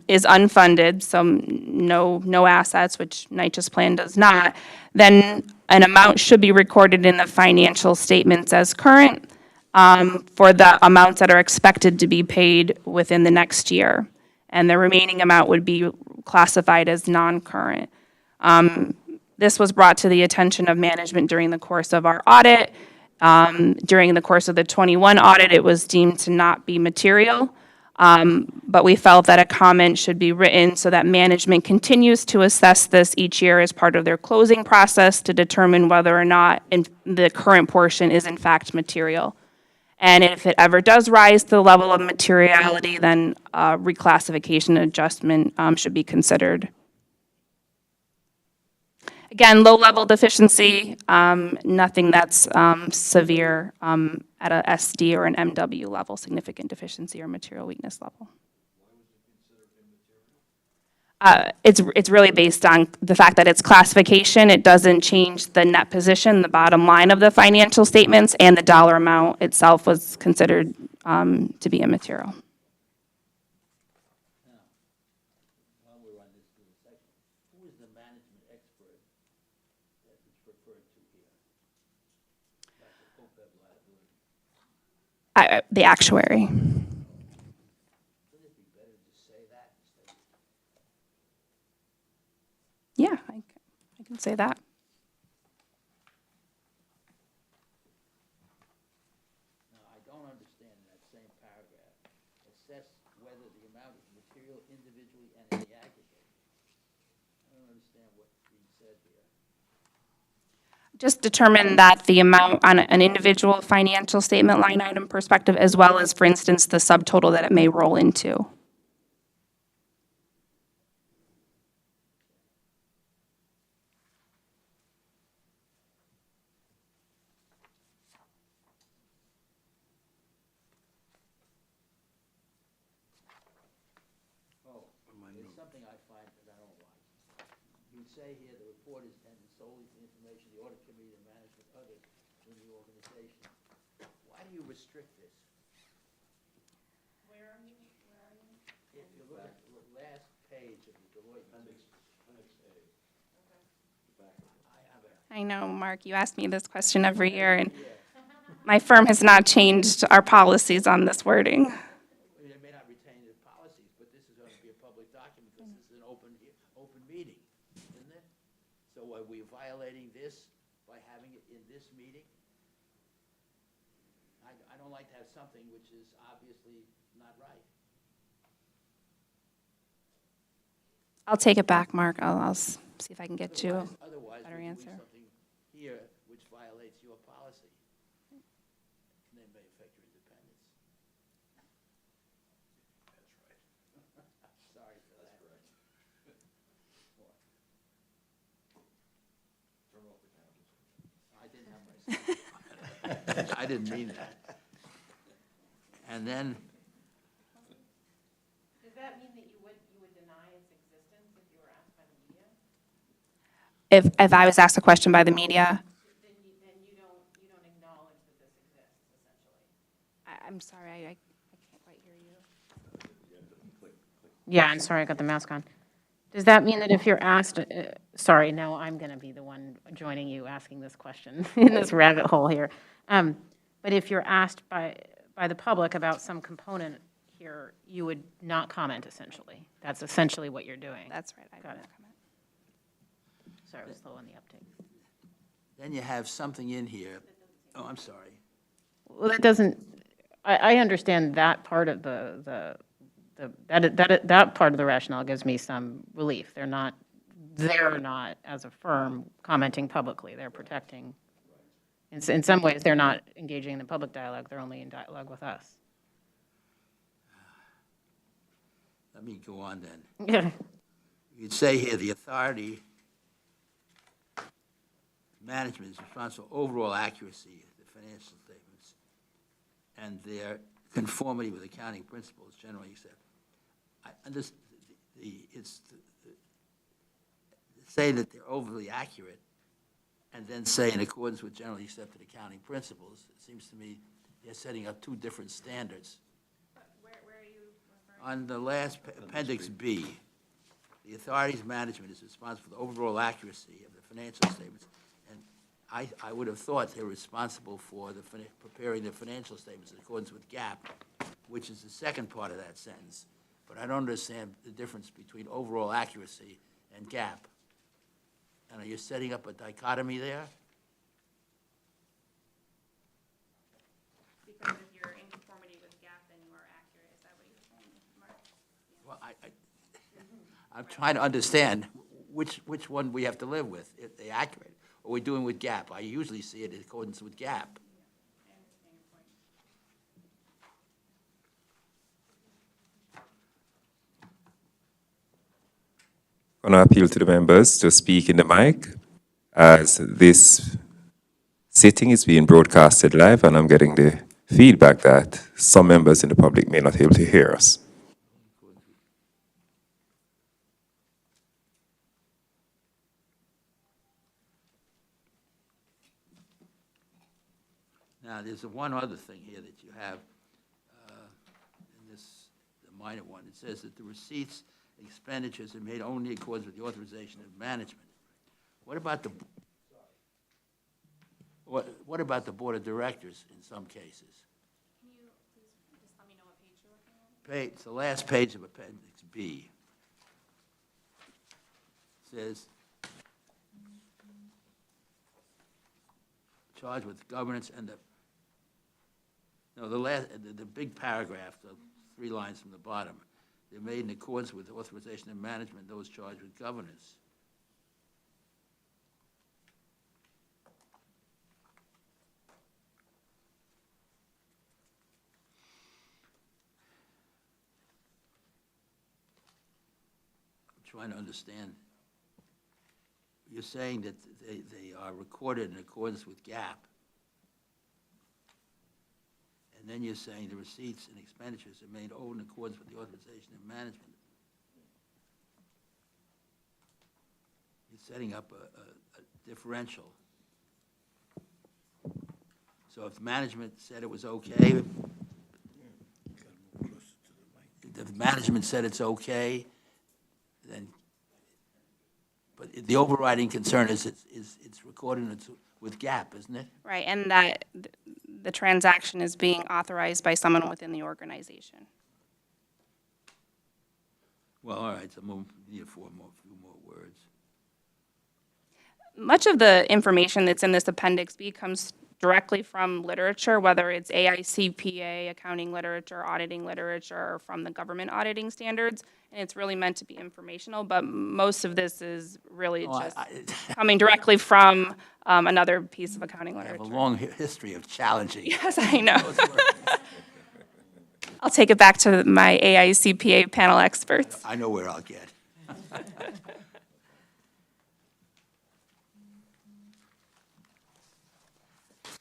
is unfunded, so no assets, which NYCHA's plan does not, then an amount should be recorded in the financial statements as current for the amounts that are expected to be paid within the next year. And the remaining amount would be classified as non-current. This was brought to the attention of management during the course of our audit. During the course of the 21 audit, it was deemed to not be material. But we felt that a comment should be written so that management continues to assess this each year as part of their closing process to determine whether or not the current portion is in fact material. And if it ever does rise to the level of materiality, then reclassification adjustment should be considered. Again, low-level deficiency, nothing that's severe at a SD or an MW level, significant deficiency or material weakness level. It's really based on the fact that it's classification. It doesn't change the net position, the bottom line of the financial statements, and the dollar amount itself was considered to be immaterial. While we're on this little section, who is the management expert that is referred to here? About the OPEB liability. The actuary. Wouldn't it be better to say that instead of... Yeah, I can say that. Now, I don't understand in that same paragraph, assess whether the amount is material individually and in the aggregate. I don't understand what's being said here. Just determine that the amount on an individual financial statement line item perspective, as well as, for instance, the subtotal that it may roll into. There's something I find that I don't like. You say here the report is intended solely for information the audit committee and management others in the organization. Why do you restrict this? Where are you? If you look at the last page of the Deloitte Appendix A. I know, Mark, you ask me this question every year, and my firm has not changed our policies on this wording. It may not retain the policies, but this is going to be a public document because this is an open meeting, isn't it? So are we violating this by having it in this meeting? I don't like to have something which is obviously not right. I'll take it back, Mark. I'll see if I can get you a Otherwise, better we're doing answer. something here which violates your policy. And it may affect your independence. That's right. Sorry for that. I didn't have my. I didn't mean that. And then, Does that mean that you would deny its existence if you were asked by the media? If I was asked a question by the media, Then you don't acknowledge that this exists, essentially. I'm sorry, I can't quite hear you. Yeah, I'm sorry, I got the mask on. Does that mean that if you're asked, sorry, now I'm going to be the one joining you asking this question in this rabbit hole here. But if you're asked by the public about some component here, you would not comment, essentially. That's essentially what you're doing. That's right. I Got don't it. comment. Sorry, I was slow on the uptake. then you have something in here. Oh, I'm sorry. Well, that doesn't, I understand that part of that part of the rationale gives me some relief. They're not, as a firm, commenting publicly. They're protecting. In some ways, they're not engaging in the public dialogue. They're only in dialogue with us. Let me go on then. Yeah. You'd say here, the authority management is responsible for overall accuracy of the financial statements and their conformity with accounting principles generally accepted. I understand say that they're overly accurate and then say in accordance with generally accepted accounting principles. It seems to me they're setting up two different standards. Where are you referring? On the last appendix B, the authority's management is responsible for the overall accuracy of the financial statements. And I would have thought they're responsible for preparing the financial statements in accordance with GAAP, which is the second part of that sentence. But I don't understand the difference between overall accuracy and GAAP. And are you setting up a dichotomy there? Because if you're in conformity with GAAP, then you are accurate. Is that what you're saying, Mark? Well, I'm trying to understand which one we have to live with. If they're accurate, or we're doing with GAAP. I usually see it in accordance with GAAP. I'm going to appeal to the members to speak in the mic, as this sitting is being broadcasted live, and I'm getting the feedback that some members in the public may not be able to hear us. Now, there's one other thing here that you have in this, the minor one. It says that the receipts and expenditures are made only in accordance with the authorization of management. What about the what about the board of directors in some cases? Can you please just let me know what page you're looking at? It's the last page of Appendix B. It says, charged with governance and the big paragraph, the 3 lines from the bottom, they're made in accordance with the authorization of management, those charged with governance. Trying to understand. You're saying that they are recorded in accordance with GAAP. And then you're saying the receipts and expenditures are made only in accordance with the authorization of management. You're setting up a differential. So if management said it was okay, if management said it's okay, then, but the overriding concern is it's recorded with GAAP, isn't it? Right, and that the transaction is being authorized by someone within the organization. Well, all right, so need a few more words. Much of the information that's in this Appendix B comes directly from literature, whether it's AICPA, accounting literature, auditing literature, or from the government auditing standards. And it's really meant to be informational, but most of this is really Oh, just coming directly from another piece of accounting I have a literature. long history of challenging. Yes, I know. I'll take it back to my AICPA panel experts. I know where I'll get.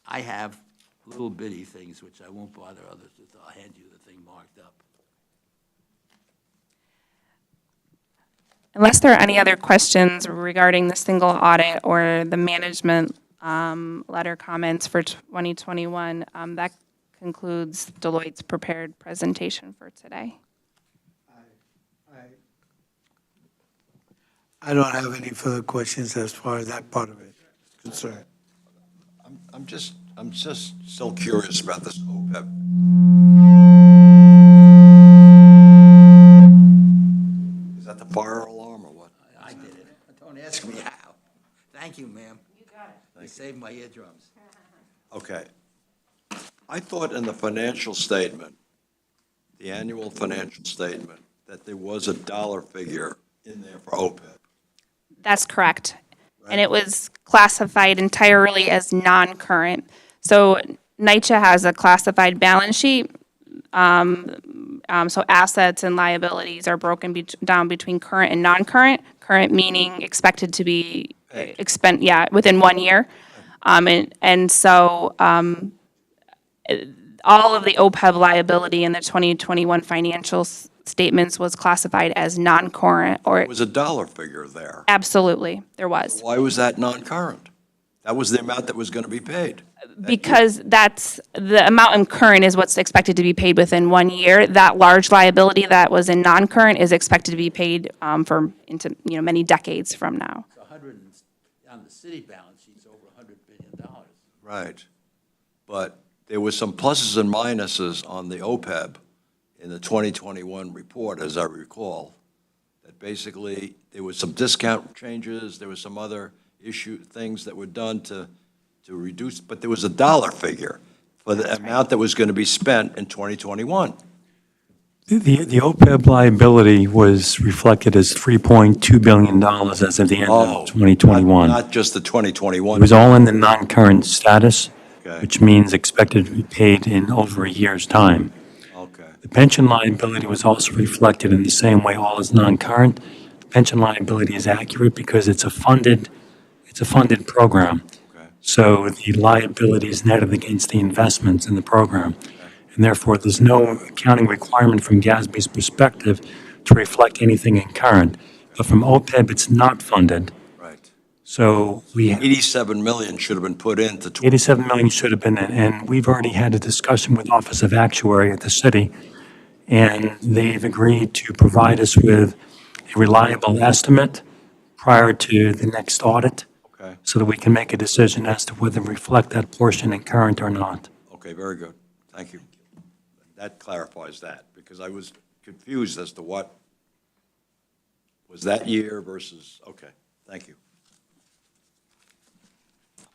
I have little bitty things which I won't bother others with. I'll hand you the thing marked up. Unless there are any other questions regarding the single audit or the management letter comments for 2021, that concludes Deloitte's prepared presentation for today. I don't have any further questions as far as that part of it is concerned. I'm just still curious about this OPEB. Is that the fire alarm or what? I did it. Don't ask me how. Thank you, ma'am. You got it. You saved my eardrums. Okay. I thought in the financial statement, the annual financial statement, that there was a dollar figure in there for OPEB. That's correct. And it was classified entirely as non-current. So NYCHA has a classified balance sheet. So assets and liabilities are broken down between current and non-current. Current meaning expected to be within 1 year. And so all of the OPEB liability in the 2021 financial statements was classified as non-current or. There was a dollar figure there. Absolutely, there was. Why was that non-current? That was the amount that was going to be paid. Because that's, the amount in current is what's expected to be paid within 1 year. That large liability that was in non-current is expected to be paid into many decades from now. It's 100, on the city balance sheet's over $100 billion. Right. But there was some pluses and minuses on the OPEB in the 2021 report, as I recall, that basically there was some discount changes, there was some other things that were done to reduce, but there was a dollar figure for the amount that was going to be spent in 2021. The OPEB liability was reflected as $3.2 billion as of the end of 2021. Not just the 2021. It was all in the non-current status, Okay. which means expected to be paid in over a year's time. Okay. The pension liability was also reflected in the same way, all is non-current. The pension liability is accurate because it's a funded program. Okay. So the liability is netted against the investments in the program. And therefore, there's no accounting requirement from GASB's perspective to reflect anything in current. But from OPEB, it's not funded. Right. So we, 87 million should have been put into 87 million should have been in, and we've already had a discussion with Office of Actuary at the city, and they've agreed to provide us with a reliable estimate prior to the next audit, Okay. so that we can make a decision as to whether to reflect that portion in current or not. Okay, very good. Thank you. That clarifies that, because I was confused as to what was that year versus, okay, thank you.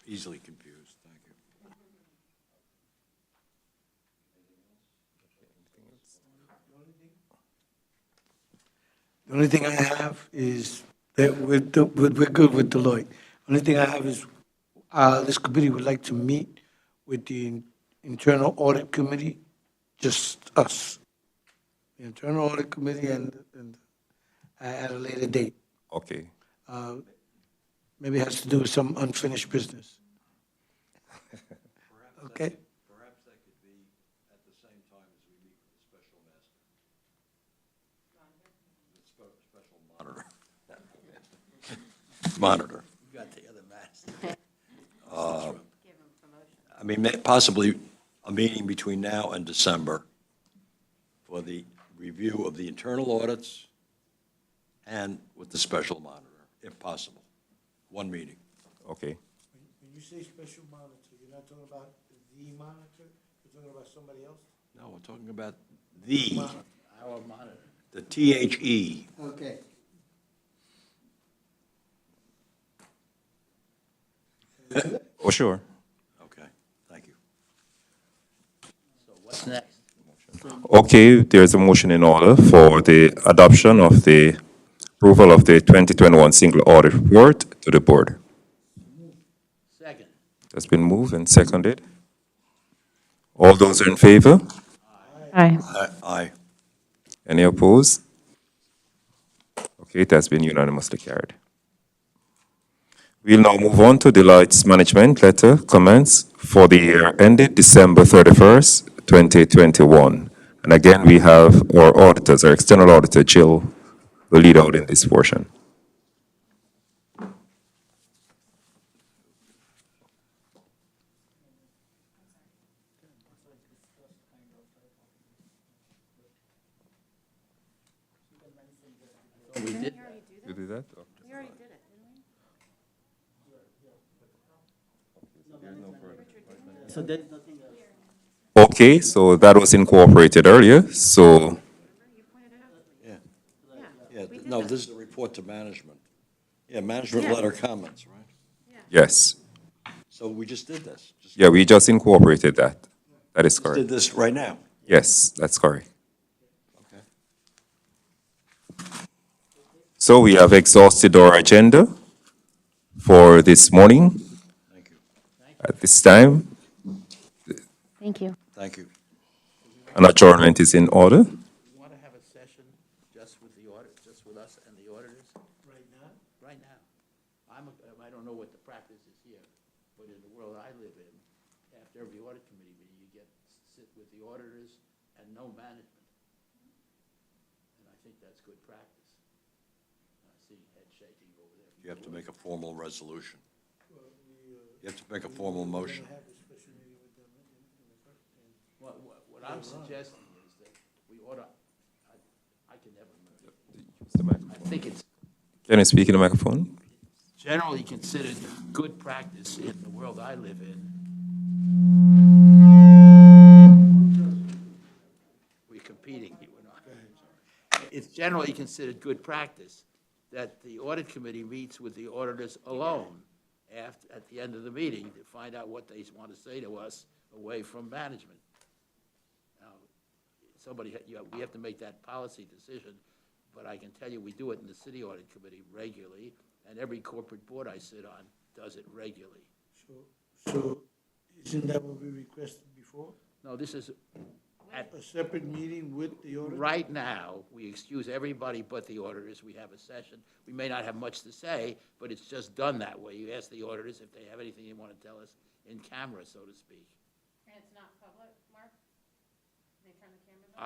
Easily confused, thank you. The only thing I have is that we're good with Deloitte. Only thing I have is, this committee would like to meet with the internal audit committee, just us. The internal audit committee and at a later date. Okay. Maybe it has to do with some unfinished business. Okay? Perhaps that could be at the same time as we meet with the special master. The special monitor. Monitor. You got the other master. I mean, possibly a meeting between now and December for the review of the internal audits and with the special monitor, if possible. One meeting. Okay. When you say special monitor, you're not talking about the monitor? You're talking about somebody else? No, we're talking about the, Our monitor. The THE. Okay. Oh, sure. Okay, thank you. So what's next? Okay, there's a motion in order for the adoption of the approval of the 2021 single audit report to the board. Second. That's been moved and seconded. All those in favor? Aye. Aye. Any opposed? Okay, it has been unanimously carried. We'll now move on to Deloitte's management letter comments for the year ended December 31st, 2021. And again, we have our auditors, our external auditor, Jill, will lead out in this portion. We did. You do that? So there is nothing else. Okay, so that was incorporated earlier, so, Yeah, no, this is a report to management. Yeah, management letter comments, right? yes. So we just did this. Yeah, we just incorporated that. That is Did correct. this right now. Yes, that's correct. Okay. So we have exhausted our agenda for this morning. Thank you. At this time, Thank you. Thank you. an adjournment is in order. You want to have a session just with the audit, just with us and the auditors? Right now? Right now. I don't know what the practice is here, but in the world I live in, after every audit committee meeting, you get, sit with the auditors and no management. And I think that's good practice. I see head shaking over there. You have to make a formal resolution. You have to make a formal motion. What I'm suggesting is that we ought to, I can never remember. I think it's Can you speak in the microphone? generally considered good practice in the world I live in. We're competing, you and I. It's generally considered good practice that the audit committee meets with the auditors alone at the end of the meeting to find out what they want to say to us away from management. Now, we have to make that policy decision, but I can tell you, we do it in the city audit committee regularly, and every corporate board I sit on does it regularly. So isn't that what we requested before? No, this is, A separate meeting with the auditor? right now, we excuse everybody but the auditors. We have a session. We may not have much to say, but it's just done that way. You ask the auditors if they have anything they want to tell us in camera, so to speak. And it's not public, Mark? They turn the cameras on?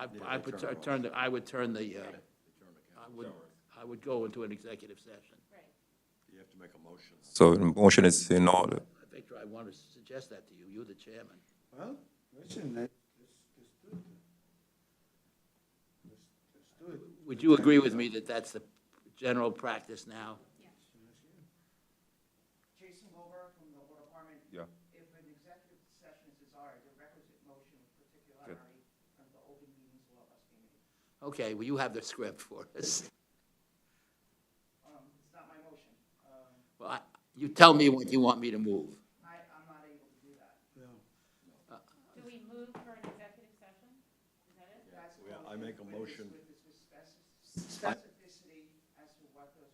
I would go into an executive session. You have to make a motion. So the motion is in order. Victor, I want to suggest that to you. You're the chairman. Well, listen, let's do it. Let's do it. Would you agree with me that that's the general practice now? Jason Wilbur from the Law Department. Yeah. If an executive session is desired, the requisite motion of particularity from the open meetings law must be made. Okay, well, you have the script for us. It's not my motion. Well, you tell me what you want me to move. I'm not able to do that. Do we move for an executive session? Is that it? That's Yeah, I make a motion. with specificity as to what the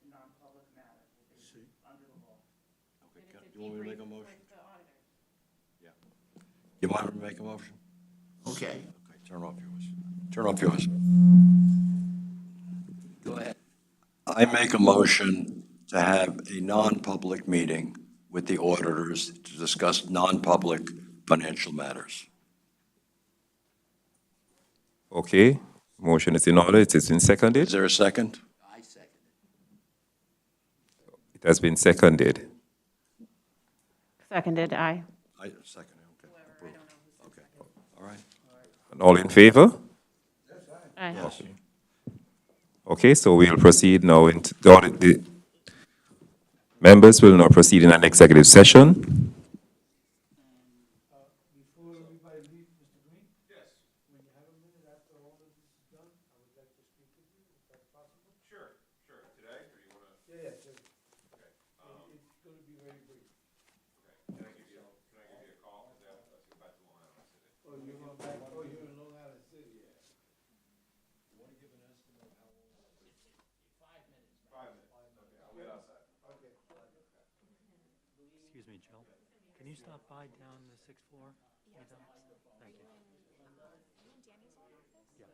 non-public matter will be under the law. Okay, And it's you want me to make a debrief motion? with the auditors. You want me to make a motion? Okay, Okay, turn off yours. Turn off yours. go ahead. I make a motion to have a non-public meeting with the auditors to discuss non-public financial matters. Okay, motion is in order. It has been Is seconded. there a second? I second it. It has been seconded. Seconded, aye. I second it, okay. Approved. Okay, all right. And all in favor? Aye. Yes. Okay, so we'll proceed now into the members will now proceed in an executive session. Before everybody leaves, Mr. Green? Yes. When you have a minute after all of this is done, I would like to Excuse me, Jill, can you stop by down the sixth floor? Yes, anytime? absolutely. Thank you. You in Danny's old office? Yeah.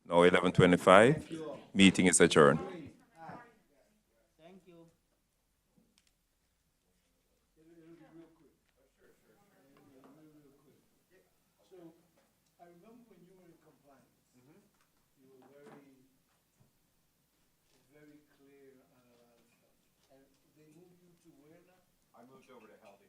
Now 11:25. Meeting is adjourned. Thank you. So, I remember when you were in compliance, you were very clear on a lot of stuff. And they moved you to where now? I moved over to Healthy